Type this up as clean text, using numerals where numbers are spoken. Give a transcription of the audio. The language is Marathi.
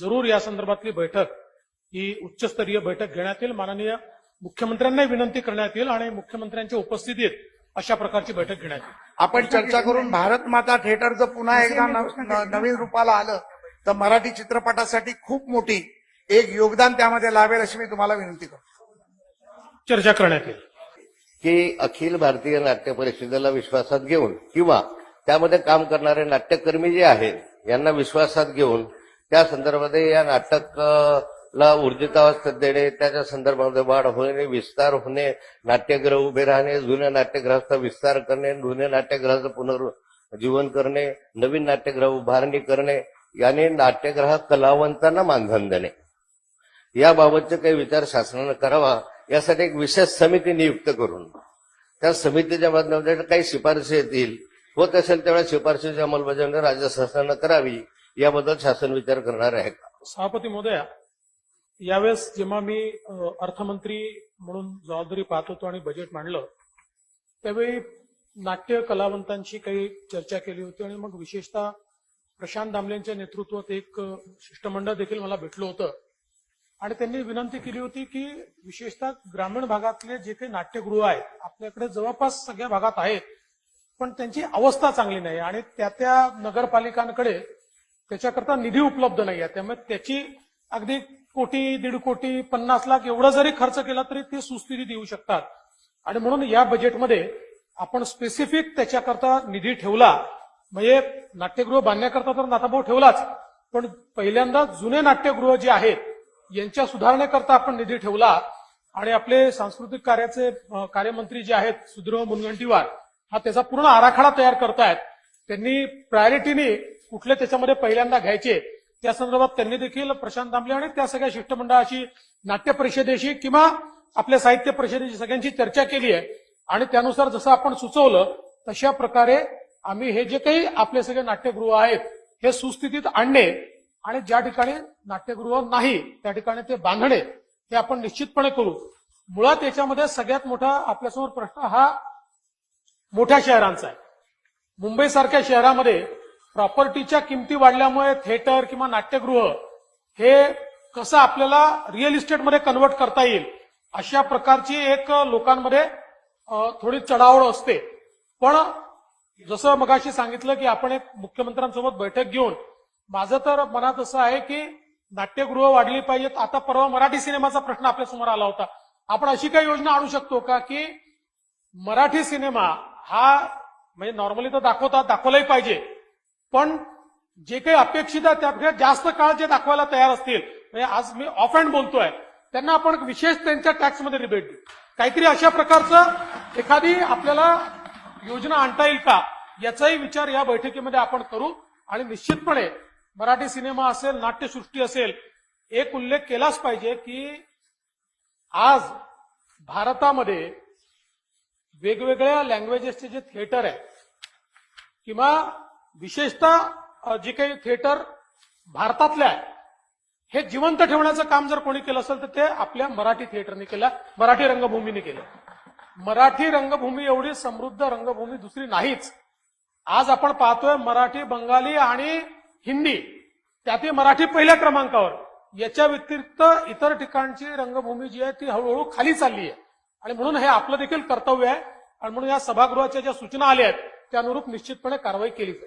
जरूर या संदर्भातली बैठक ही उच्चस्तरीय बैठक घेण्यात येईल. माननीय मुख्यमंत्र्यांना विनंती करण्यात येईल आणि मुख्यमंत्र्यांच्या उपस्थितीत अशा प्रकारची बैठक घेण्यात येईल. आपण चर्चा करून भारत माता थिएटर जर पुन्हा एकदा नवीन रूपाला आलं तर मराठी चित्रपटासाठी खूप मोठी एक योगदान त्यामध्ये लावेल अशी मी तुम्हाला विनंती करतो. चर्चा करण्यात येईल की अखिल भारतीय नाट्य परिषदेला विश्वासात घेऊन किंवा त्यामध्ये काम करणारे नाट्यकर्मी जे आहेत यांना विश्वासात घेऊन त्या संदर्भामध्ये या नाटकला ऊर्जितावस्थेत देणे, त्याच्या संदर्भामध्ये वाढ होणे, विस्तार होणे, नाट्यगृह उभे राहणे, जुन्या नाट्यगृहाचा विस्तार करणे, जुन्या नाट्यगृहाचं पुनर्जीवन करणे, नवीन नाट्यगृह उभारणी करणे याने नाट्यगृह कलावंतांना मानधन देणे याबाबतचे काही विचार शासनानं करावा यासाठी एक विशेष समिती नियुक्त करून त्या समितीच्या माध्यमातून काही शिफारशी येतील, होत असेल तेवढ्या शिफारशीची अंमलबजावणी राज्य शासनानं करावी याबद्दल शासन विचार करणार आहे का? सभापती महोदया, यावेळेस जेव्हा मी अर्थमंत्री म्हणून जबाबदारी पाहत होतो आणि बजेट मांडलं त्यावेळी नाट्य कलावंतांशी काही चर्चा केली होती आणि मग विशेषतः प्रशांत दामलेंच्या नेतृत्वात एक शिष्टमंडळ देखील मला भेटलं होतं आणि त्यांनी विनंती केली होती की विशेषतः ग्रामीण भागातले जे काही नाट्यगृह आहेत आपल्याकडे जवळपास सगळ्या भागात आहेत पण त्यांची अवस्था चांगली नाही आणि त्या नगरपालिकांकडे त्याच्याकरता निधी उपलब्ध नाही आहे. त्यामुळे त्याची अगदी कोटी, 1.5 कोटी, 50 लाख एवढा जरी खर्च केला तरी ते सुस्थितीत येऊ शकतात आणि म्हणून या बजेटमध्ये आपण स्पेसिफिक त्याच्याकरता निधी ठेवला. म्हणजे नाट्यगृह बांधण्याकरता तर नाथाभाऊ ठेवलाच, पण पहिल्यांदा जुने नाट्यगृह जे आहेत यांच्या सुधारणेकरता आपण निधी ठेवला आणि आपले सांस्कृतिक कार्याचे कार्यमंत्री जे आहेत सुधीर मुनगंटीवार हा त्याचा पूर्ण आराखडा तयार करतायत. त्यांनी प्रायोरिटीने कुठले त्याच्यामध्ये पहिल्यांदा घ्यायचे त्या संदर्भात त्यांनी देखील प्रशांत दामले आणि त्या सगळ्या शिष्टमंडळाशी नाट्य परिषदेशी किंवा आपल्या साहित्य परिषदेशी सगळ्यांची चर्चा केली आहे आणि त्यानुसार जसं आपण सुचवलं तशा प्रकारे आम्ही हे जे काही आपले सगळे नाट्यगृह आहेत हे सुस्थितीत आणणे आणि ज्या ठिकाणी नाट्यगृह नाही त्या ठिकाणी ते बांधणे हे आपण निश्चितपणे करू. मुळात याच्यामध्ये सगळ्यात मोठा आपल्यासमोर प्रश्न हा मोठ्या शहरांचा आहे. मुंबईसारख्या शहरामध्ये प्रॉपर्टीच्या किमती वाढल्यामुळे थिएटर किंवा नाट्यगृह हे कसं आपल्याला रिअल इस्टेटमध्ये कन्व्हर्ट करता येईल अशा प्रकारची एक लोकांमध्ये थोडी चढाओढ असते. पण जसं मगाशी सांगितलं की आपण एक मुख्यमंत्र्यांसोबत बैठक घेऊन माझं तर मनात असं आहे की नाट्यगृह वाढली पाहिजेत. आता परवा मराठी सिनेमाचा प्रश्न आपल्या समोर आला होता. आपण अशी काही योजना आणू शकतो का की मराठी सिनेमा हा म्हणजे नॉर्मली तर दाखवलाही पाहिजे पण जे काही अपेक्षित आहे त्यापेक्षा जास्त काळ जे दाखवायला तयार असतील म्हणजे आज मी ऑफ हँड बोलतोय त्यांना आपण विशेष त्यांच्या टॅक्समध्ये रिबेट देऊ. काहीतरी अशा प्रकारचं एखादी आपल्याला योजना आणता येईल का याचाही विचार या बैठकीमध्ये आपण करू आणि निश्चितपणे मराठी सिनेमा असेल, नाट्यसृष्टी असेल, एक उल्लेख केलाच पाहिजे की आज भारतामध्ये वेगवेगळ्या लँग्वेजेसचे जे थिएटर आहे किंवा विशेषतः जे काही थिएटर भारतातले आहे हे जिवंत ठेवण्याचं काम जर कोणी केलं असेल तर ते आपल्या मराठी थिएटरने केलं, मराठी रंगभूमीने केलं. मराठी रंगभूमी एवढी समृद्ध रंगभूमी दुसरी नाहीच. आज आपण पाहतोय मराठी, बंगाली आणि हिंदी त्यातही मराठी पहिल्या क्रमांकावर. याच्या व्यतिरिक्त इतर ठिकाणची रंगभूमी जी आहे ती हळूहळू खाली चालली आहे आणि म्हणून हे आपलं देखील कर्तव्य आहे आणि म्हणून या सभागृहाच्या ज्या सूचना आल्या आहेत त्यानुरूप निश्चितपणे कारवाई केली जाईल.